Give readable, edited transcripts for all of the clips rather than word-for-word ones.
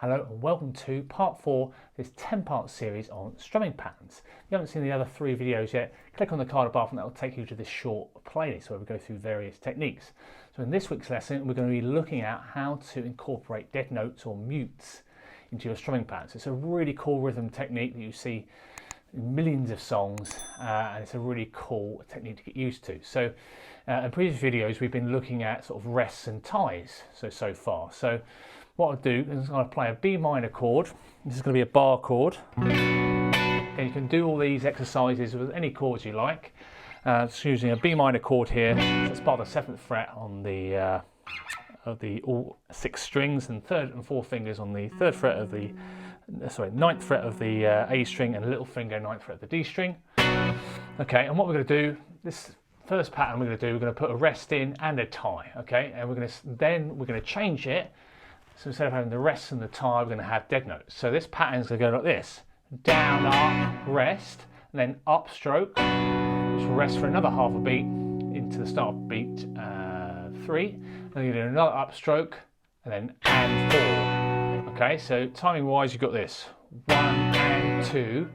Hello and welcome to part 4 of this 10-part series on strumming patterns. If you haven't seen the other 3 videos yet, click on the card above and that will take you to this short playlist where we go through various techniques. So in this week's lesson we're going to be looking at how to incorporate dead notes or mutes into your strumming patterns. It's a really cool rhythm technique that you see in millions of songs and it's a really cool technique to get used to. So in previous videos we've been looking at sort of rests and ties so far. So what I'll do is I'm going to play a B minor chord. This is going to be a bar chord. And you can do all these exercises with any chords you like. Just using a B minor chord here. It's part of the 7th fret on the all 6 strings and 3rd and 4th fingers on the 3rd fret of the 9th fret of the A string and little finger 9th fret of the D string. Okay, and what we're going to do, this first pattern we're going to put a rest in and a tie. Okay, and we're going to change it. So instead of having the rest and the tie, we're going to have dead notes. So this pattern is going to go like this: down, up, rest, and then up stroke, which will rest for another half a beat into the start of beat 3. Then you do another up stroke, and then and 4. Okay, so timing wise, you've got this: 1 and 2,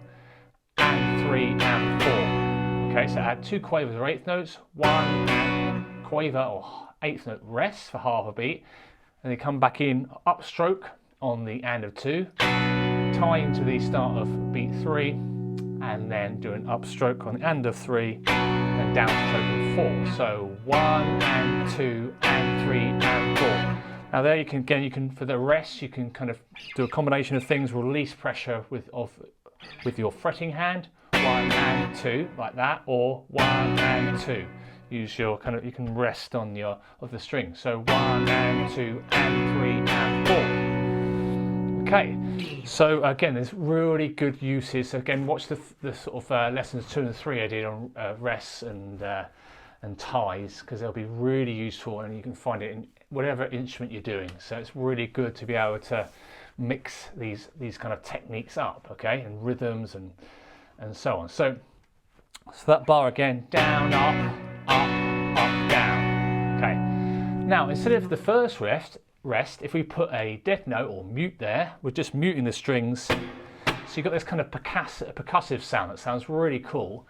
and 3 and 4. Okay, so add 2 quavers or 8th notes, 1 and quaver or 8th note rest for half a beat. And then come back in upstroke on the and of 2, tie into the start of beat 3, and then do an upstroke on the and of 3, and downstroke of 4. So 1 and 2 and 3 and 4. Now there you can for the rest you can kind of do a combination of things. Release pressure with your fretting hand, 1 and 2 like that, or 1 and 2. Use your you can rest on the string. So 1 and 2 and 3 and 4. Okay, so again, there's really good uses. So again, watch the sort of lessons 2 and 3 I did on rests and ties, because they'll be really useful, and you can find it in whatever instrument you're doing. So it's really good to be able to mix these kind of techniques up, okay, and rhythms and so on. So that bar again: down, up, up, down. Okay. Now instead of the first rest, if we put a dead note or mute there, we're just muting the strings. So you've got this kind of percussive sound that sounds really cool.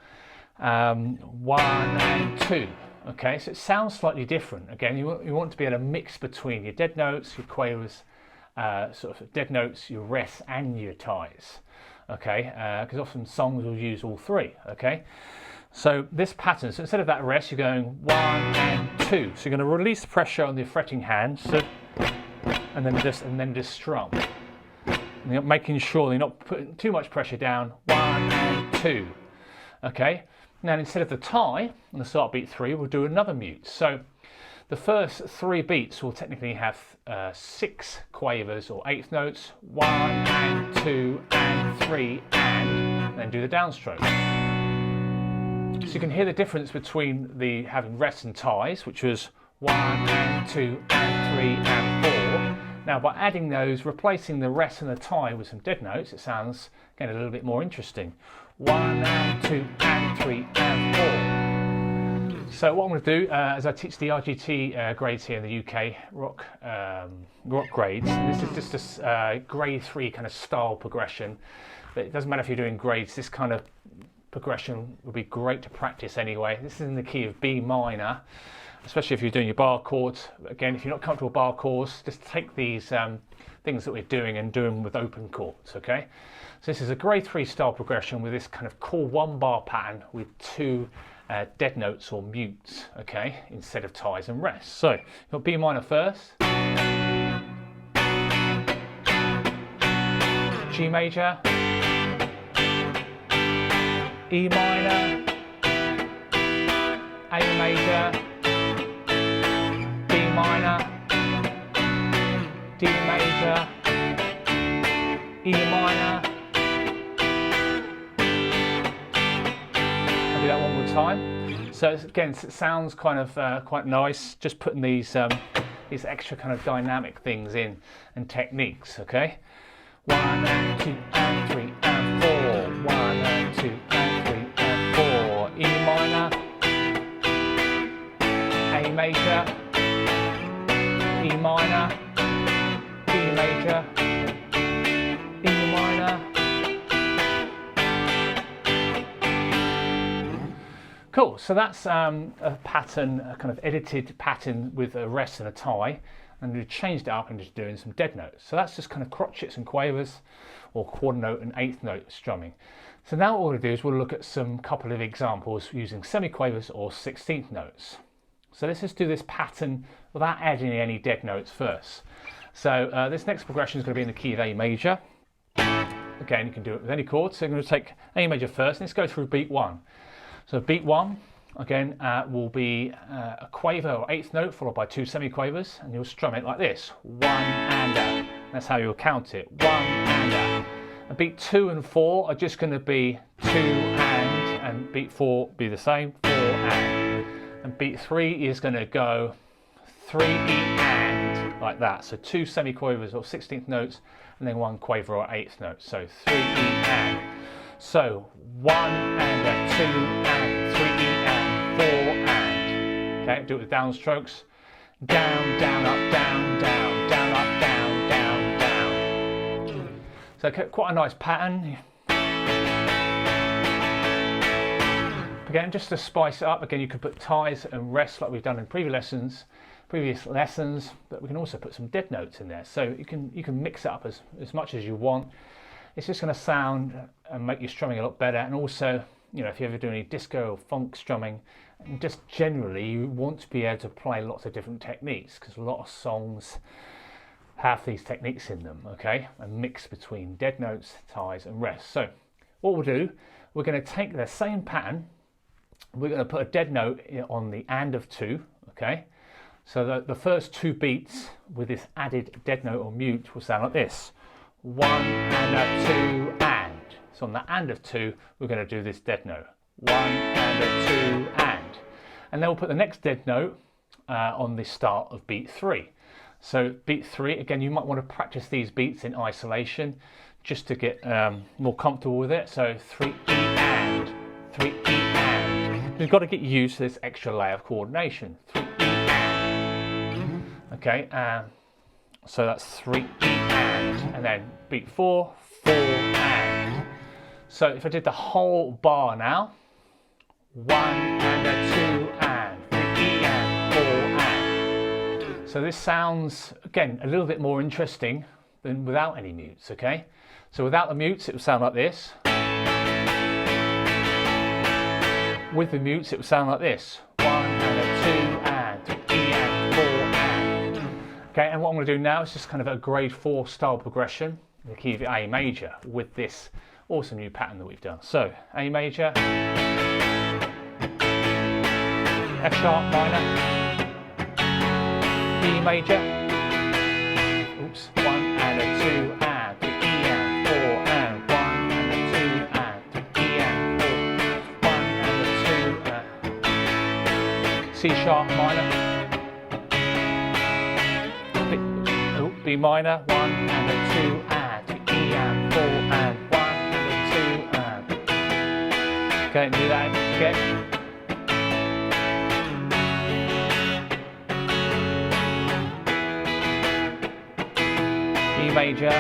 1 and 2. Okay, so it sounds slightly different. Again, you want to be able to mix between your dead notes, your quavers, sort of dead notes, your rests, and your ties. Okay, because often songs will use all 3. Okay. So this pattern, so instead of that rest, you're going 1 and 2. So you're going to release the pressure on the fretting hand, and then just strum. And you're making sure you're not putting too much pressure down. 1 and 2. Okay. Now instead of the tie on the start beat 3, we'll do another mute. So the first 3 beats will technically have 6 quavers or 8th notes. 1 and 2 and 3 and then do the downstroke. So you can hear the difference between having rests and ties, which was 1 and 2 and 3 and 4. Now by adding those, replacing the rest and the tie with some dead notes, it sounds again a little bit more interesting. 1 and 2 and 3 and 4. So what I'm going to do, as I teach the RGT grades here in the UK, rock grades, this is just a grade 3 kind of style progression. But it doesn't matter if you're doing grades, this kind of progression would be great to practice anyway. This is in the key of B minor, especially if you're doing your bar chords. Again, if you're not comfortable with bar chords, just take these things that we're doing and do them with open chords. Okay, so this is a grade 3 style progression with this kind of cool 1-bar pattern with 2 dead notes or mutes, okay, instead of ties and rests. So you've got B minor first, G major, E minor, A major, B minor, D major, E minor. I'll do that one more time. So again, it sounds kind of quite nice, just putting these extra kind of dynamic things in and techniques, okay? 1 and 2 and 3 and 4. 1 and 2 and 3 and 4. E minor, A major, E minor, D major, minor. Cool, so that's a pattern, a kind of edited pattern with a rest and a tie, and we changed it up and just doing some dead notes. So that's just kind of crotchets and quavers, or quarter note and eighth note strumming. So now what we'll do is we'll look at some couple of examples using semiquavers or 16th notes. So let's just do this pattern without adding any dead notes first. So this next progression is going to be in the key of A major. Again, you can do it with any chord. So I'm going to take A major first, and let's go through beat 1. So beat 1, again, will be a quaver or eighth note followed by 2 semiquavers, and you'll strum it like this. 1 and a. That's how you'll count it. 1 and a. And beat 2 and 4 are just going to be 2 and beat 4 be the same, 4 and beat 3 is going to go 3 and, like that. So 2 semiquavers or 16th notes, and then 1 quaver or eighth note. So 3 and. So 1 and a, 2 and, 3 and, 4 and. Okay, do it with downstrokes. Down, down, up, down, down, down, up, down, down, down. So quite a nice pattern. Again, just to spice it up, again you could put ties and rests like we've done in previous lessons, but we can also put some dead notes in there. So you can mix it up as much as you want. It's just going to sound and make your strumming a lot better. And also, you know, if you ever do any disco or funk strumming, and just generally you want to be able to play lots of different techniques, because a lot of songs have these techniques in them, okay? A mix between dead notes, ties and rests. So what we'll do, we're going to take the same pattern, we're going to put a dead note on the and of 2, okay? So the first 2 beats with this added dead note or mute will sound like this. 1 and a 2 and. So on the and of 2, we're going to do this dead note. 1 and a 2 and. And then we'll put the next dead note on the start of beat 3. So beat 3, again, you might want to practice these beats in isolation just to get more comfortable with it. So 3 E and, 3 E and. You've got to get used to this extra layer of coordination. 3 E and. Okay, so that's 3 E and then beat 4, 4 and. So if I did the whole bar now, 1 and a 2 and, 3 E and, 4 and. So this sounds, again, a little bit more interesting than without any mutes, okay? So without the mutes, it would sound like this. With the mutes, it would sound like this. 1 and a 2 and, 3 E and, 4 and. Okay, and what I'm going to do now is just kind of a grade 4 style progression in the key of A major with this awesome new pattern that we've done. So A major, F sharp minor, E major, oops, 1 and a 2 and, 3 E and, 4 and, 1 and a 2 and, 3 E and, 4, 1 and a 2 and, C sharp minor, B minor, 1 and a 2 and, 3 E and, 4 and, 1 and a 2 and. Okay, do that again. E major,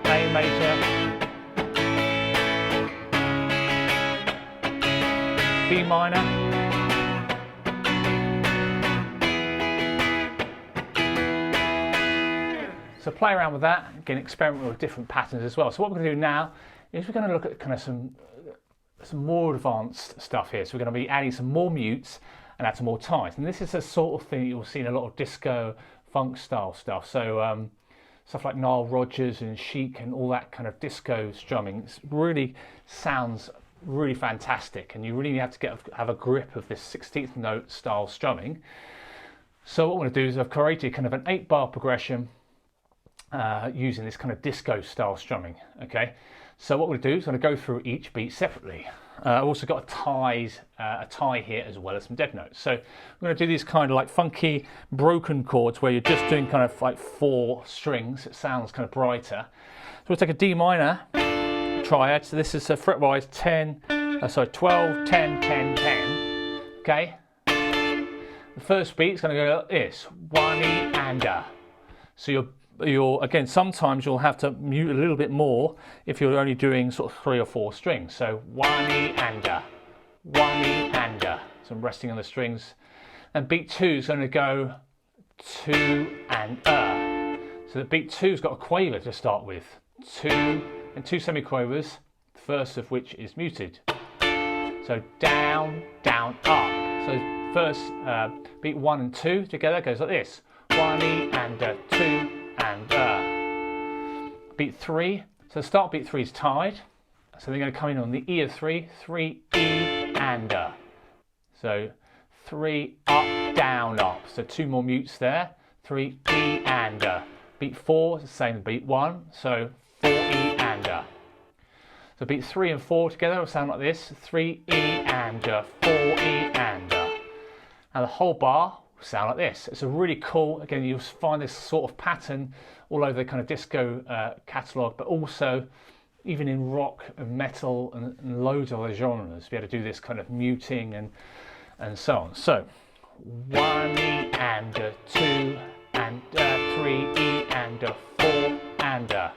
A major, B minor, so play around with that, again experiment with different patterns as well. So what we're going to do now is we're going to look at kind of some more advanced stuff here. So we're going to be adding some more mutes and add some more ties. And this is the sort of thing you'll see in a lot of disco, funk style stuff. So stuff like Nile Rodgers and Chic and all that kind of disco strumming really sounds really fantastic, and you really have to have a grip of this 16th note style strumming. So what I'm going to do is I've created kind of an 8-bar progression using this kind of disco style strumming. Okay, so what we'll do is I'm going to go through each beat separately. I've also got a tie here as well as some dead notes. So I'm going to do these kind of like funky broken chords where you're just doing kind of like 4 strings. It sounds kind of brighter. So we'll take a D minor triad. So this is a fretwise 12, 10, 10, 10. Okay. The first beat is going to go like this: 1 E and a. So again, sometimes you'll have to mute a little bit more if you're only doing sort of 3 or 4 strings. So 1 E and a, 1 E and a. So I'm resting on the strings. And beat 2 is going to go 2 and a. So the beat 2's got a quaver to start with. 2 and 2 semiquavers, the first of which is muted. So down, down, up. So first beat 1 and 2 together goes like this. 1 E and a, 2 and a. Beat 3, so the start beat 3 is tied. So they're going to come in on the E of 3, 3 E and a. So 3 up, down, up. So 2 more mutes there. 3 E and a. Beat 4 is the same as beat 1. So 4 E and a. So beat 3 and 4 together will sound like this. 3 E and a, 4 E and a. Now the whole bar will sound like this. It's a really cool, again, you'll find this sort of pattern all over the kind of disco catalogue, but also even in rock and metal and loads of other genres. Be able to do this kind of muting and so on. So 1 E and a, 2 and a, 3 E and a, 4 and a.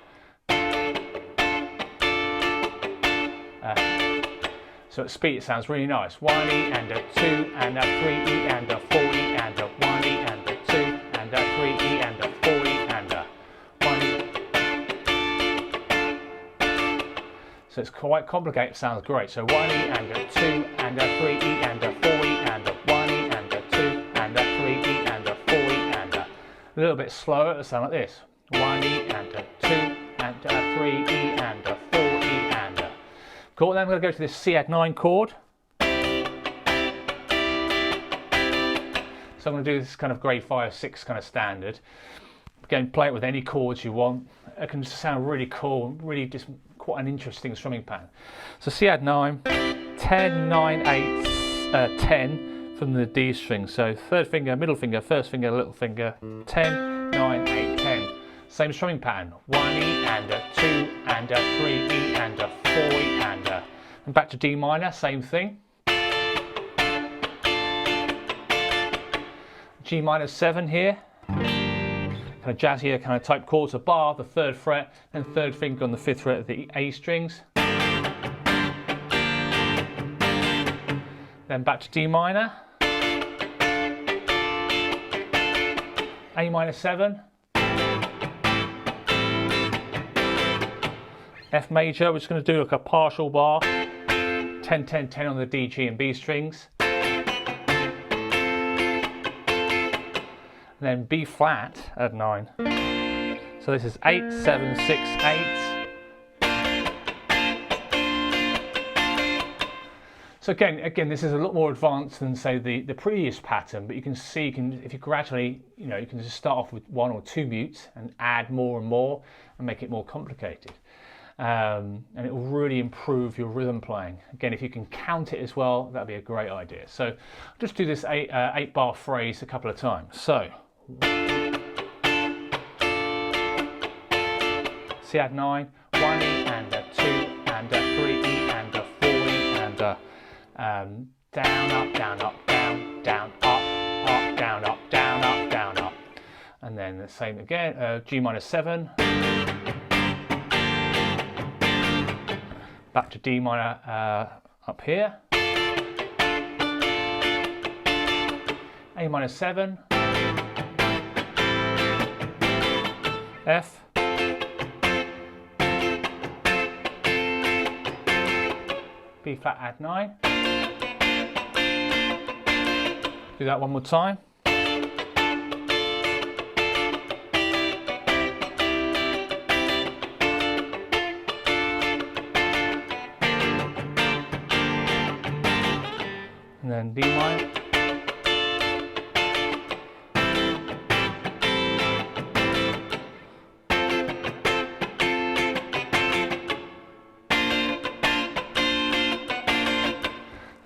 So at speed it sounds really nice. 1 E and a, 2 and a, 3 E and a, 4 E and a, 1 E and a, 2 and a, 3 E and a, 4 E and a, 1 E. So it's quite complicated, it sounds great. So 1 E and a, 2 and a, 3 E and a, 4 E and a, 1 E and a, 2 and a, 3 E and a, 4 E and a. A little bit slower, it'll sound like this. 1 E and a, 2 and a, 3 E and a, 4 E and a. Cool, then I'm going to go to this C add 9 chord. So I'm going to do this kind of grade 5, 6 kind of standard. Again, play it with any chords you want. It can just sound really cool, really just quite an interesting strumming pattern. So C add 9, 10, 9, 8, 10 from the D string. So third finger, middle finger, first finger, little finger, 10, 9, 8, 10. Same strumming pattern. 1 E and a, 2 and a, 3 E and a, 4 E and a. And back to D minor, same thing. G minor 7 here. Kind of jazzier kind of type chords, a bar, the 3rd fret, and 3rd finger on the 5th fret of the A strings. Then back to D minor. A minor 7. F major, we're just going to do like a partial bar. 10, 10, 10 on the D, G and B strings. And then B flat at 9. So this is 8, 7, 6, 8. So again, this is a lot more advanced than say the previous pattern, but you can see, if you gradually, you can just start off with 1 or 2 mutes and add more and more and make it more complicated. And it will really improve your rhythm playing. Again, if you can count it as well, that'd be a great idea. So I'll just do this 8 bar phrase a couple of times. So C add 9, 1 E and a, 2 and a, 3 E and a, 4 E and a, down, up, down, up, down, down, up, up, down, up, down, up, down, up. And then the same again, G minor 7. Back to D minor up here. A minor 7. F. B flat add 9. Do that one more time. And then D minor.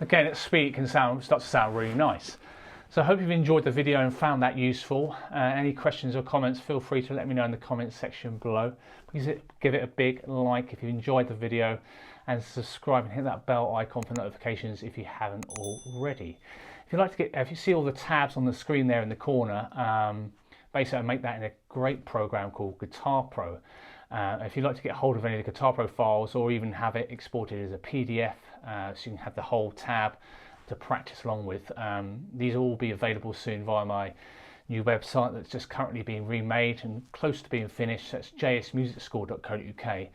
Again, at speed it can start to sound really nice. So I hope you've enjoyed the video and found that useful. Any questions or comments, feel free to let me know in the comments section below. Please give it a big like if you enjoyed the video, and subscribe and hit that bell icon for notifications if you haven't already. If you see all the tabs on the screen there in the corner, Basically, I make that in a great program called Guitar Pro. If you'd like to get hold of any of the Guitar Pro files or even have it exported as a PDF, so you can have the whole tab to practice along with, these will all be available soon via my new website that's just currently being remade and close to being finished. That's jsmusicschool.co.uk.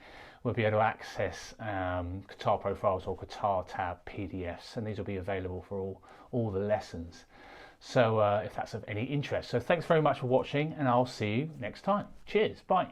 We'll be able to access Guitar Pro files or Guitar tab PDFs, and these will be available for all the lessons. So if that's of any interest. So thanks very much for watching, and I'll see you next time. Cheers, bye.